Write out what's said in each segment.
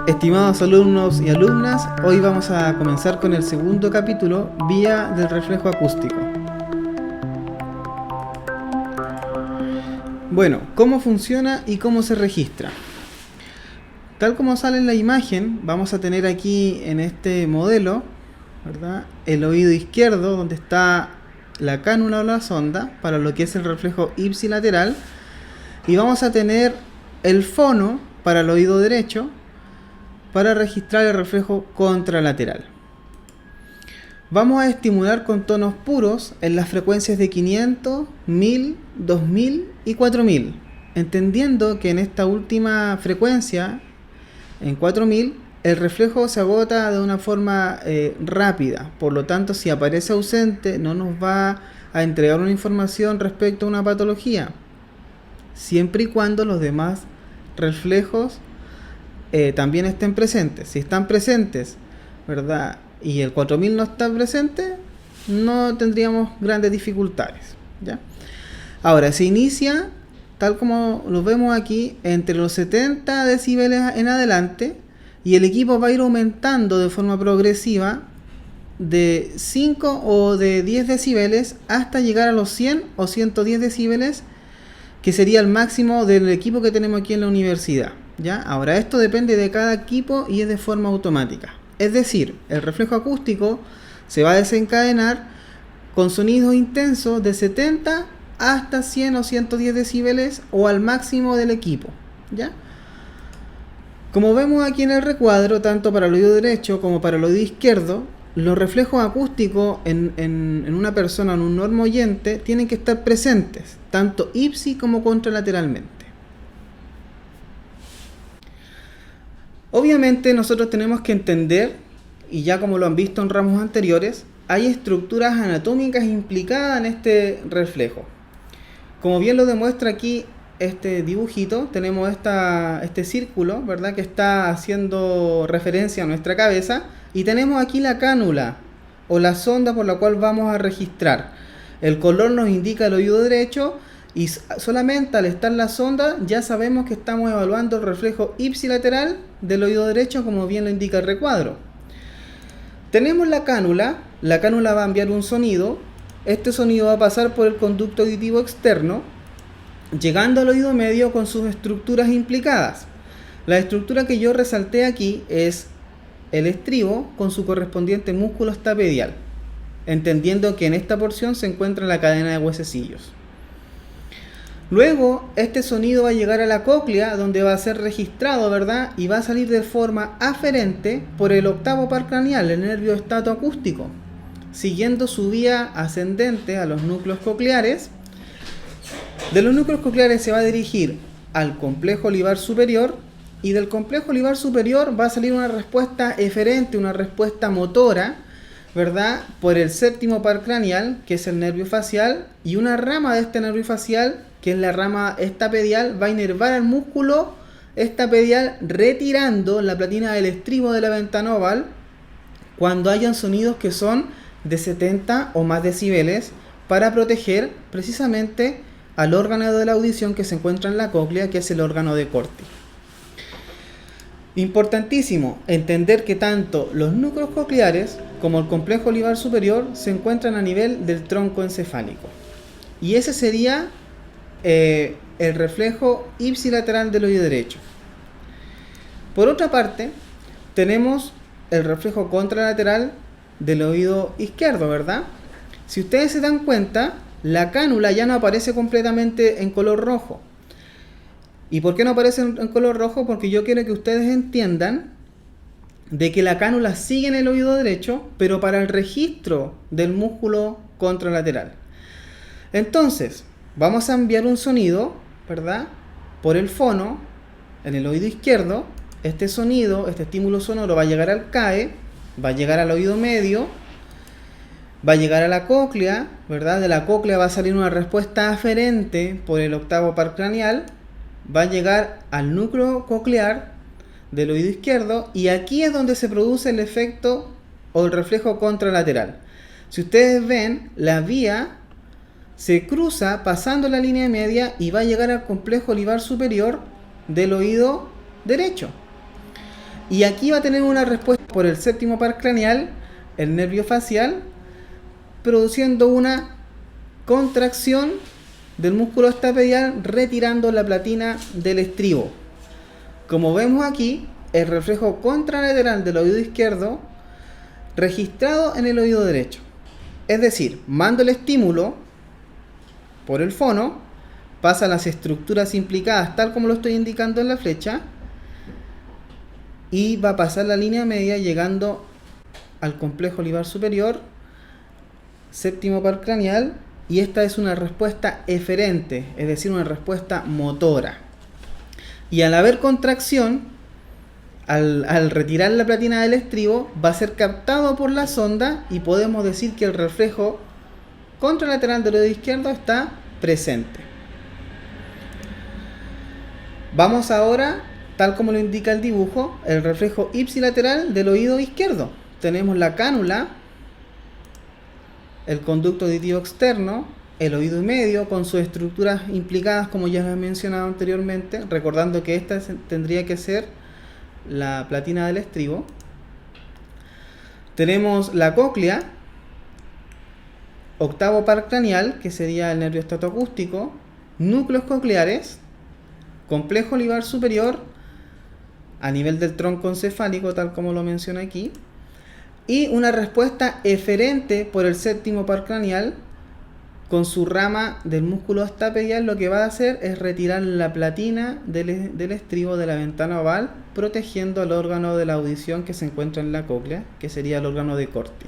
Estimados alumnos y alumnas, hoy vamos a comenzar con el segundo capítulo, Vía del reflejo acústico. Bueno, ¿cómo funciona y cómo se registra? Tal como sale en la imagen, vamos a tener aquí en este modelo, ¿verdad?, el oído izquierdo, donde está la cánula o la sonda, para lo que es el reflejo ipsilateral, y vamos a tener el fono para el oído derecho, para registrar el reflejo contralateral. Vamos a estimular con tonos puros en las frecuencias de 500, 1000, 2000 y 4000, entendiendo que en esta última frecuencia, en 4000, el reflejo se agota de una forma rápida. Por lo tanto, si aparece ausente, no nos va a entregar una información respecto a una patología, siempre y cuando los demás reflejos también estén presentes. Si están presentes, ¿verdad?, y el 4000 no está presente, no tendríamos grandes dificultades, ¿ya? Ahora, se inicia, tal como lo vemos aquí, entre los 70 decibeles en adelante, y el equipo va a ir aumentando de forma progresiva de 5 o de 10 decibeles hasta llegar a los 100 o 110 decibeles, que sería el máximo del equipo que tenemos aquí en la universidad, ¿ya? Ahora, esto depende de cada equipo y es de forma automática. Es decir, el reflejo acústico se va a desencadenar con sonidos intensos de 70 hasta 100 o 110 decibeles o al máximo del equipo, ¿ya? Como vemos aquí en el recuadro, tanto para el oído derecho como para el oído izquierdo, los reflejos acústicos en una persona, en un normoyente, tienen que estar presentes, tanto ipsi como contralateralmente. Obviamente nosotros tenemos que entender, y ya como lo han visto en ramos anteriores, hay estructuras anatómicas implicadas en este reflejo. Como bien lo demuestra aquí este dibujito, tenemos este círculo, ¿verdad?, que está haciendo referencia a nuestra cabeza, y tenemos aquí la cánula o la sonda por la cual vamos a registrar. El color nos indica el oído derecho, y solamente al estar la sonda ya sabemos que estamos evaluando el reflejo ipsilateral del oído derecho, como bien lo indica el recuadro. Tenemos la cánula va a enviar un sonido. Este sonido va a pasar por el conducto auditivo externo, llegando al oído medio con sus estructuras implicadas. La estructura que yo resalté aquí es el estribo con su correspondiente músculo estapedial, entendiendo que en esta porción se encuentra la cadena de huesecillos. Luego, este sonido va a llegar a la cóclea, donde va a ser registrado, ¿verdad?, y va a salir de forma aferente por el octavo par craneal, el nervio estatoacústico, siguiendo su vía ascendente a los núcleos cocleares. De los núcleos cocleares se va a dirigir al complejo olivar superior, y del complejo olivar superior va a salir una respuesta eferente, una respuesta motora, ¿verdad?, por el séptimo par craneal, que es el nervio facial, y una rama de este nervio facial, que es la rama estapedial, va a inervar al músculo estapedial, retirando la platina del estribo de la ventana oval cuando hayan sonidos que son de 70 o más decibeles, para proteger precisamente al órgano de la audición que se encuentra en la cóclea, que es el órgano de Corti. Importantísimo entender que tanto los núcleos cocleares como el complejo olivar superior se encuentran a nivel del tronco encefálico, y ese sería el reflejo ipsilateral del oído derecho. Por otra parte, tenemos el reflejo contralateral del oído izquierdo, ¿verdad? Si ustedes se dan cuenta, la cánula ya no aparece completamente en color rojo. ¿Y por qué no aparece en color rojo? Porque yo quiero que ustedes entiendan de que la cánula sigue en el oído derecho, pero para el registro del músculo contralateral. Entonces, vamos a enviar un sonido, ¿verdad?, por el fono en el oído izquierdo. Este sonido, este estímulo sonoro va a llegar al CAE, va a llegar al oído medio, va a llegar a la cóclea, ¿verdad? De la cóclea va a salir una respuesta aferente por el octavo par craneal, va a llegar al núcleo coclear del oído izquierdo, y aquí es donde se produce el efecto o el reflejo contralateral. Si ustedes ven, la vía se cruza pasando la línea media y va a llegar al complejo olivar superior del oído derecho. Y aquí va a tener una respuesta por el séptimo par craneal, el nervio facial, produciendo una contracción del músculo estapedial retirando la platina del estribo. Como vemos aquí, el reflejo contralateral del oído izquierdo registrado en el oído derecho. Es decir, mando el estímulo por el fono, pasa a las estructuras implicadas tal como lo estoy indicando en la flecha y va a pasar la línea media llegando al complejo olivar superior, séptimo par craneal, y esta es una respuesta eferente, es decir, una respuesta motora. Y al haber contracción, al retirar la platina del estribo, va a ser captado por la sonda y podemos decir que el reflejo contralateral del oído izquierdo está presente. Vamos ahora, tal como lo indica el dibujo, el reflejo ipsilateral del oído izquierdo. Tenemos la cánula, el conducto auditivo externo, el oído medio con sus estructuras implicadas como ya les he mencionado anteriormente, recordando que esta tendría que ser la platina del estribo. Tenemos la cóclea, octavo par craneal, que sería el nervio estatoacústico, núcleos cocleares, complejo olivar superior a nivel del tronco encefálico, tal como lo menciona aquí, y una respuesta eferente por el séptimo par craneal con su rama del músculo estapedial. Lo que va a hacer es retirar la platina del estribo de la ventana oval, protegiendo al órgano de la audición que se encuentra en la cóclea, que sería el órgano de Corti.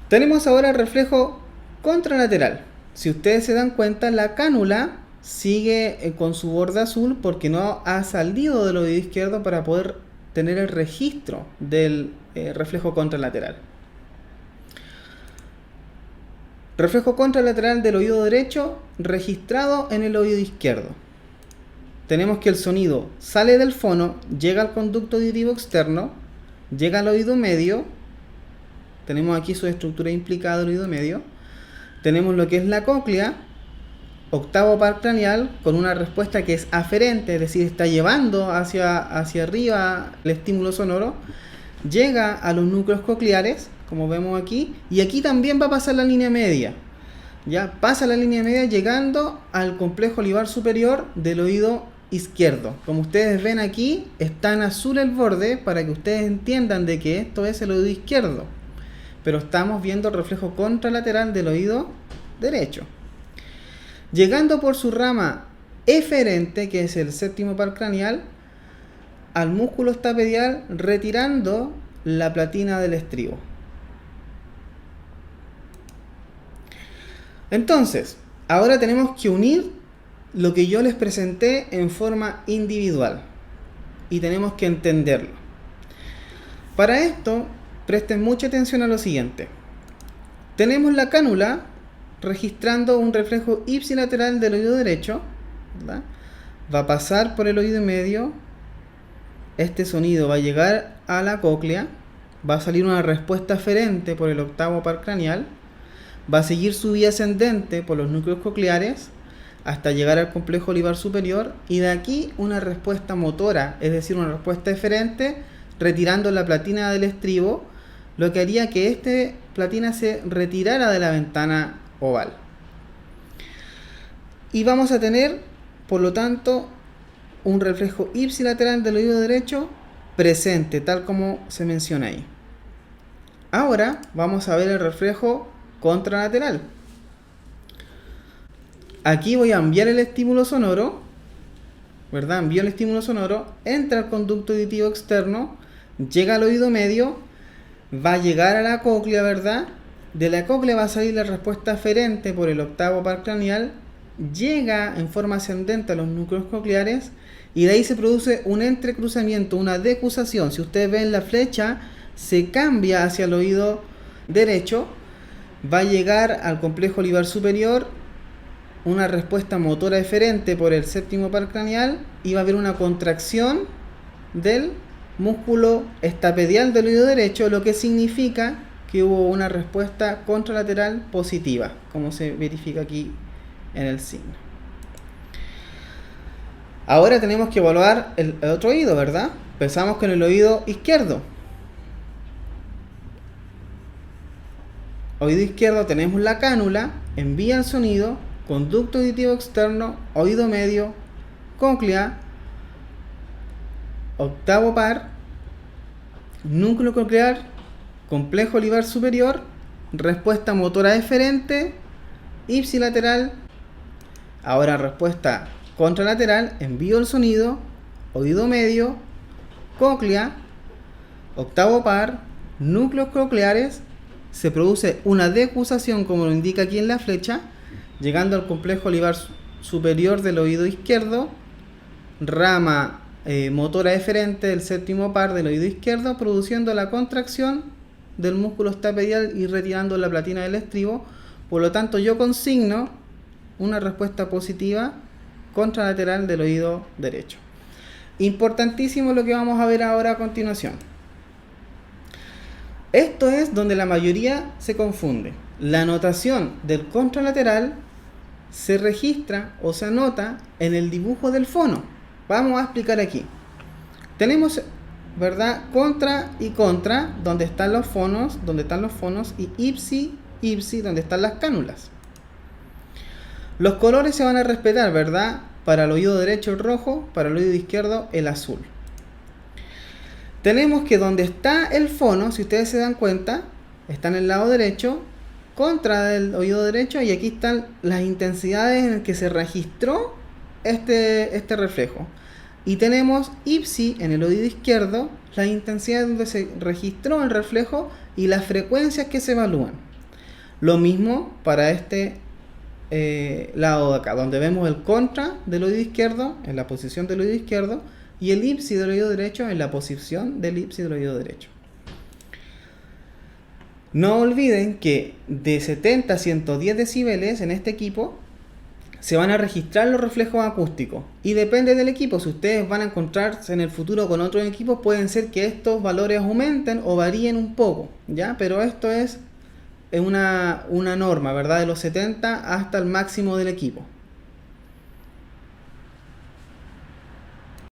Tenemos ahora el reflejo contralateral. Si ustedes se dan cuenta, la cánula sigue con su borde azul porque no ha salido del oído izquierdo para poder tener el registro del reflejo contralateral. Reflejo contralateral del oído derecho registrado en el oído izquierdo. Tenemos que el sonido sale del fono, llega al conducto auditivo externo, llega al oído medio. Tenemos aquí su estructura implicada del oído medio. Tenemos lo que es la cóclea, octavo par craneal, con una respuesta que es aferente, es decir, está llevando hacia arriba el estímulo sonoro. Llega a los núcleos cocleares, como vemos aquí, y aquí también va a pasar la línea media. Ya pasa la línea media llegando al complejo olivar superior del oído izquierdo. Como ustedes ven aquí, está en azul el borde para que ustedes entiendan de que esto es el oído izquierdo, pero estamos viendo el reflejo contralateral del oído derecho. Llegando por su rama eferente, que es el séptimo par craneal, al músculo estapedial, retirando la platina del estribo. Entonces, ahora tenemos que unir lo que yo les presenté en forma individual y tenemos que entenderlo. Para esto, presten mucha atención a lo siguiente. Tenemos la cánula registrando un reflejo ipsilateral del oído derecho, ¿verdad? Va a pasar por el oído medio. Este sonido va a llegar a la cóclea, va a salir una respuesta aferente por el octavo par craneal, va a seguir su vía ascendente por los núcleos cocleares hasta llegar al complejo olivar superior, y de aquí una respuesta motora, es decir, una respuesta eferente retirando la platina del estribo, lo que haría que esta platina se retirara de la ventana oval. Y vamos a tener, por lo tanto, un reflejo ipsilateral del oído derecho presente, tal como se menciona ahí. Ahora vamos a ver el reflejo contralateral. Aquí voy a enviar el estímulo sonoro, ¿verdad? Envío el estímulo sonoro, entra al conducto auditivo externo, llega al oído medio, va a llegar a la cóclea, ¿verdad? De la cóclea va a salir la respuesta aferente por el octavo par craneal, llega en forma ascendente a los núcleos cocleares y de ahí se produce un entrecruzamiento, una decusación. Si ustedes ven la flecha, se cambia hacia el oído derecho, va a llegar al complejo olivar superior, una respuesta motora eferente por el séptimo par craneal y va a haber una contracción del músculo estapedial del oído derecho, lo que significa que hubo una respuesta contralateral positiva, como se verifica aquí en el signo. Ahora tenemos que evaluar el otro oído, ¿verdad? Empezamos con el oído izquierdo. Oído izquierdo tenemos la cánula, envía el sonido, conducto auditivo externo, oído medio, cóclea, octavo par, núcleo coclear, complejo olivar superior, respuesta motora eferente, ipsilateral. Ahora respuesta contralateral, envío el sonido, oído medio, cóclea, octavo par, núcleos cocleares. Se produce una decusación, como lo indica aquí en la flecha, llegando al complejo olivar superior del oído izquierdo, rama motora eferente del séptimo par del oído izquierdo, produciendo la contracción del músculo stapedial y retirando la platina del estribo. Por lo tanto, yo consigno una respuesta positiva contralateral del oído derecho. Importantísimo lo que vamos a ver ahora a continuación. Esto es donde la mayoría se confunde. La notación del contralateral se registra o se anota en el dibujo del fono. Vamos a explicar aquí. Tenemos, ¿verdad?, contra y contra, donde están los fonos, y ipsi, ipsi, donde están las cánulas. Los colores se van a respetar, ¿verdad? Para el oído derecho el rojo, para el oído izquierdo el azul. Tenemos que donde está el fono, si ustedes se dan cuenta, está en el lado derecho, contra del oído derecho, y aquí están las intensidades en las que se registró este reflejo. Y tenemos ipsi en el oído izquierdo, las intensidades donde se registró el reflejo y las frecuencias que se evalúan. Lo mismo para este lado de acá, donde vemos el contra del oído izquierdo, en la posición del oído izquierdo, y el ipsi del oído derecho en la posición del ipsi del oído derecho. No olviden que de 70 a 110 decibeles en este equipo se van a registrar los reflejos acústicos. Y depende del equipo. Si ustedes van a encontrarse en el futuro con otros equipos, pueden ser que estos valores aumenten o varíen un poco, ¿ya? Pero esto es una norma, ¿verdad? De los 70 hasta el máximo del equipo.